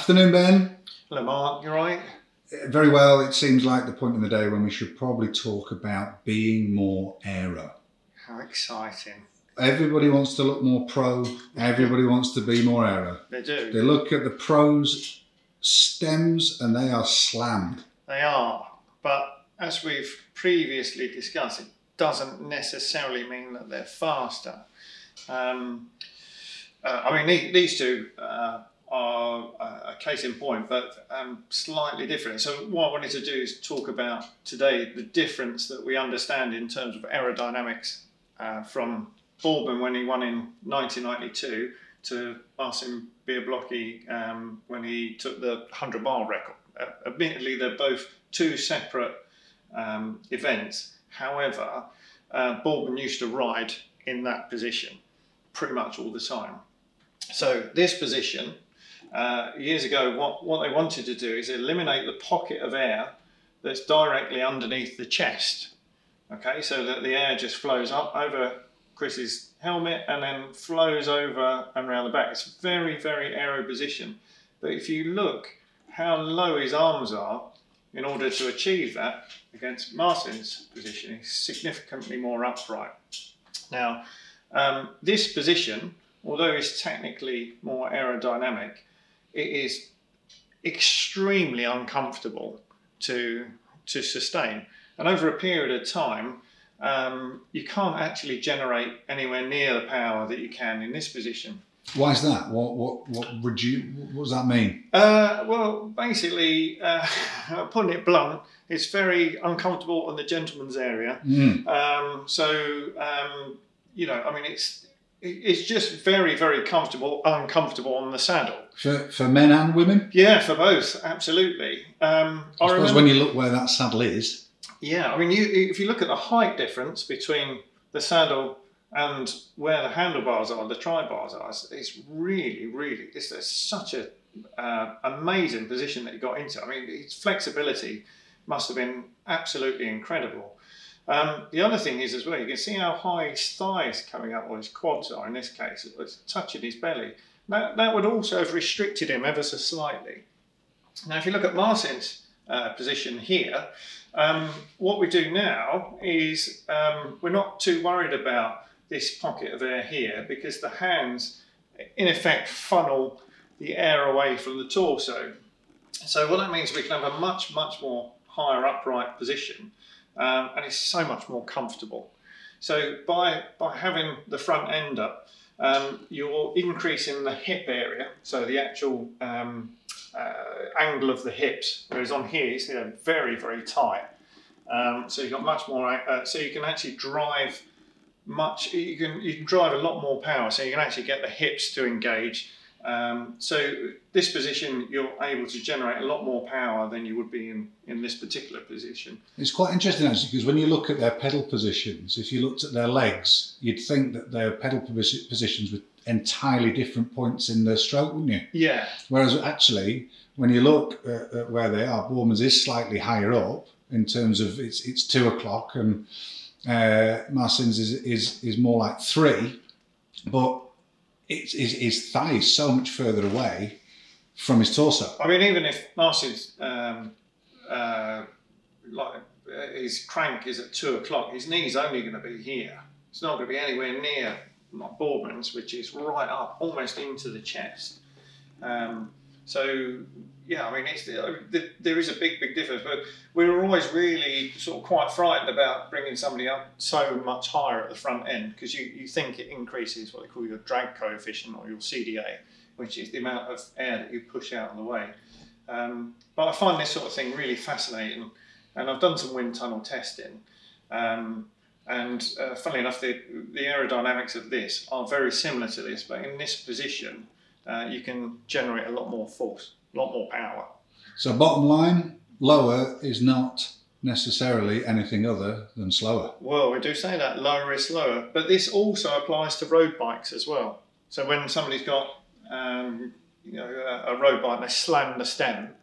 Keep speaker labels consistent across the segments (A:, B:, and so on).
A: Afternoon, Ben.
B: Hello, Mark. You right?
A: Very well. It seems like the point in the day when we should probably talk about being more aero.
B: How exciting.
A: Everybody wants to look more pro. Everybody wants to be more aero.
B: They do.
A: They look at the pros' stems and they are slammed.
B: They are. But as we've previously discussed, it doesn't necessarily mean that they're faster. These two are a case in point, but slightly different. So what I wanted to do is talk about today the difference that we understand in terms of aerodynamics from Baldwin when he won in 1992 to Marcin Biablocki when he took the 100-mile record. Admittedly, they're both two separate events. However, Baldwin used to ride in that position pretty much all the time. So this position, years ago, what they wanted to do is eliminate the pocket of air that's directly underneath the chest. Okay, so that the air just flows up over Chris's helmet and then flows over and around the back. It's a very, very aero position. But if you look how low his arms are in order to achieve that against Marcin's position, he's significantly more upright. Now, this position, although it's technically more aerodynamic, it is extremely uncomfortable to sustain. And over a period of time, you can't actually generate anywhere near the power that you can in this position.
A: Why is that? What does that mean?
B: Well, basically, putting it blunt, it's very uncomfortable on the gentleman's area. It's just very, very uncomfortable on the saddle.
A: For men and women?
B: Yeah, for both, absolutely.
A: I suppose when you look where that saddle is.
B: Yeah, I mean, if you look at the height difference between the saddle and where the handlebars are, the tri-bars are, it's really, really, it's such a amazing position that he got into. I mean, his flexibility must have been absolutely incredible. The other thing is as well, you can see how high his thighs coming up, or his quads are in this case, it's touching his belly. That would also have restricted him ever so slightly. Now, if you look at Marcin's position here, what we do now is we're not too worried about this pocket of air here because the hands, in effect, funnel the air away from the torso. So what that means, we can have a much, much more higher upright position. And it's so much more comfortable. So by having the front end up, you're increasing the hip area, so the actual angle of the hips, whereas on here it's very, very tight. So you've got much more, so you can actually drive you can drive a lot more power, so you can actually get the hips to engage. So this position, you're able to generate a lot more power than you would be in this particular position.
A: It's quite interesting actually, because when you look at their pedal positions, if you looked at their legs, you'd think that their pedal positions were entirely different points in the stroke, wouldn't you?
B: Yeah.
A: Whereas actually, when you look at where they are, Baldwin's is slightly higher up in terms of it's 2 o'clock, and Marcin's is more like 3, but his thigh is so much further away from his torso.
B: I mean, even if Marcin's his crank is at 2 o'clock, his knee's only going to be here. It's not going to be anywhere near Baldwin's, which is right up, almost into the chest. So yeah, I mean, there is a big, big difference. But we were always really sort of quite frightened about bringing somebody up so much higher at the front end, because you think it increases what they call your drag coefficient, or your CDA, which is the amount of air that you push out of the way. But I find this sort of thing really fascinating, and I've done some wind tunnel testing. Funnily enough, the aerodynamics of this are very similar to this, but in this position, you can generate a lot more force, a lot more power.
A: So bottom line, lower is not necessarily anything other than slower.
B: Well, we do say that, lower is slower, but this also applies to road bikes as well. So when somebody's got a road bike and they slam the stem,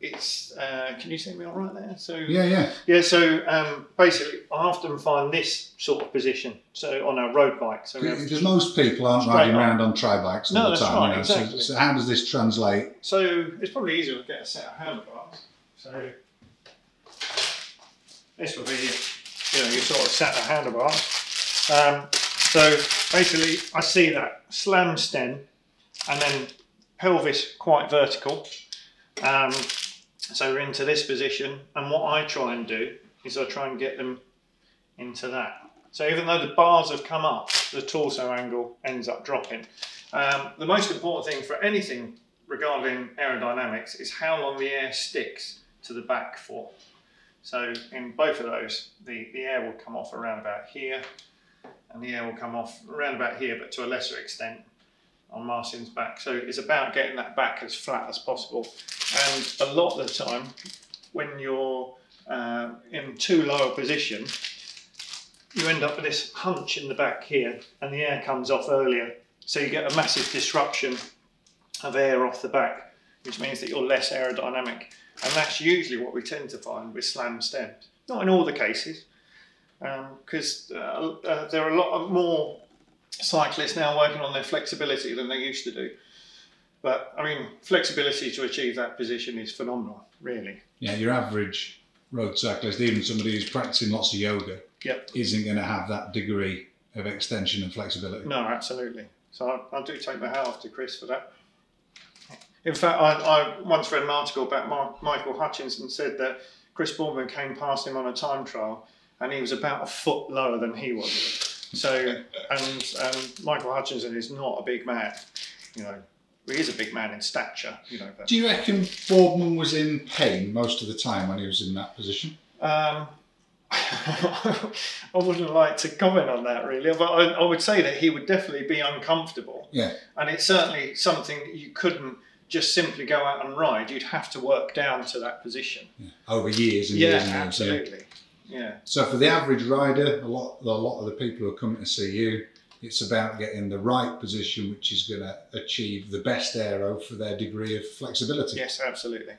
B: it's can you see me all right there? So
A: Yeah.
B: So basically, I often find this sort of position. So on a road bike, so
A: Because most people aren't riding around on tri-bikes all the
B: that's
A: time.
B: right,
A: You know?
B: exactly.
A: So how does this translate?
B: So it's probably easier to get a set of handlebars. So this will be, your sort of set of handlebars. So basically, I see that slam stem and then pelvis quite vertical. So we're into this position, and what I try and do is I try and get them into that. So even though the bars have come up, the torso angle ends up dropping. The most important thing for anything regarding aerodynamics is how long the air sticks to the back for. So in both of those, the air will come off around about here, and the air will come off around about here, but to a lesser extent on Marcin's back. So it's about getting that back as flat as possible. And a lot of the time, when you're in too low a position, you end up with this hunch in the back here, and the air comes off earlier. So you get a massive disruption of air off the back, which means that you're less aerodynamic. And that's usually what we tend to find with slam stems. Not in all the cases, because there are a lot more cyclists now working on their flexibility than they used to do. But I mean, flexibility to achieve that position is phenomenal, really.
A: Yeah, your average road cyclist, even somebody who's practicing lots of yoga, isn't going to have that degree of extension and flexibility.
B: No, absolutely. So I do take my hat off to Chris for that. In fact, I once read an article about Michael Hutchinson said that Chris Baldwin came past him on a time trial and he was about a foot lower than he was. So, and Michael Hutchinson is not a big man, He is a big man in stature, But.
A: Do you reckon Baldwin was in pain most of the time when he was in that position?
B: I wouldn't like to comment on that really, but I would say that he would definitely be uncomfortable.
A: Yeah.
B: And it's certainly something that you couldn't just simply go out and ride. You'd have to work down to that position.
A: Yeah. Over years and years and years.
B: Absolutely. Yeah.
A: So for the average rider, a lot of the people who are coming to see you, it's about getting the right position, which is going to achieve the best aero for their degree of flexibility.
B: Yes, absolutely.